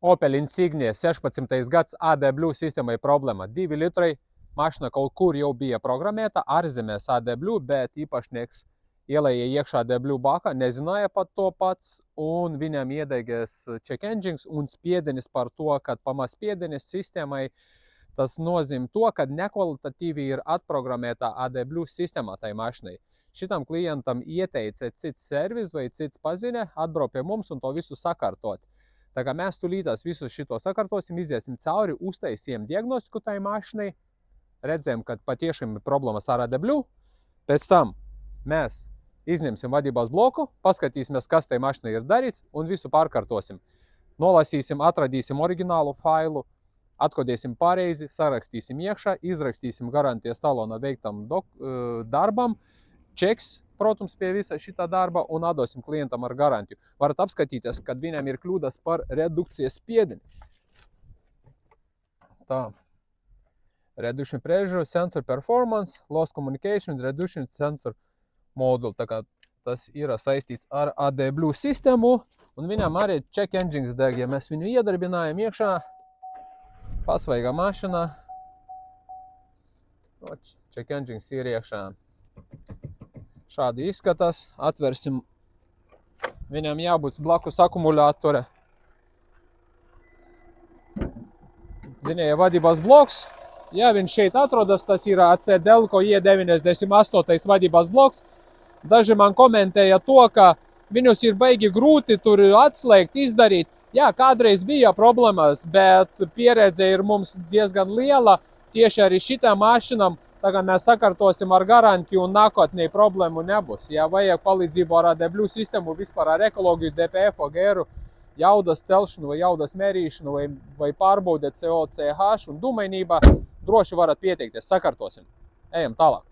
Opel Insignia 16. gads AdBlue sistēmai problēma. 2 litrai mašina kaut kur jau bija programmēta ārzemēs AdBlue, bet īpašnieks ielēja iekšā AdBlue bakā, nezināja pat to pats, un viņam iedegās check engines un spiedenis par to, kad pamaz spiedenis sistēmai, tas nozīmē to, ka nekvalitatīvi ir atprogrammēta AdBlue sistēmā tai mašinai. Šitam klientam ieteica cits servis vai cits paziņa, atbrauc pie mums un to visu sakārtot. Tā kā mēs tulītās visu šito sakārtosim, iziesim cauri, uztaisiem diagnostiku tai mašinai, redzējam, ka patiešām ir problēmas ar AdBlue, pēc tam mēs izņemsim vadībās bloku, paskatīsimies, kas tai mašinai ir darīts un visu pārkārtosim. Nolasīsim, atradīsim oriģinālu failu, atkodēsim pareizi, sarakstīsim iekšā, izrakstīsim garantijas talona veiktam darbam, čeks, protams, pie visa šitā darba un atdosim klientam ar garantiju. Varat apskatīties, kad viņam ir kļūdas par redukcijas spiedeni. Tā. Reduction pressure, sensor performance, loss communication, reduction sensor module. Tā kā tas ir saistīts ar AdBlue sistēmu un viņam arī check engines deg. Ja mēs viņu iedarbinājam iekšā, pasvaiga mašina. Check engines ir iekšā. Šādi izskatās. Atversim. Viņam jābūt blakus akumulātore. Zinēja vadībās bloks. Ja viņš šeit atrodas, tas ir AC Delco E98 vadībās bloks. Daži man komentēja to, ka viņus ir baigi grūti tur atslēgt, izdarīt. Jā, kādreiz bija problēmas, bet pieredze ir mums diezgan liela. Tieši arī šitām mašinām. Tagad mēs sakārtosim ar garantiju un nākotnē problēmu nebūs. Ja vajag palīdzību ar AdBlue sistēmu, vispār ar ekoloģiju, DPF, OGR, jaudas celšanu vai jaudas mērīšanu vai pārbaudēt COCH un dūmainība, droši varat pieteikties, sakārtosim. Ejam tālāk.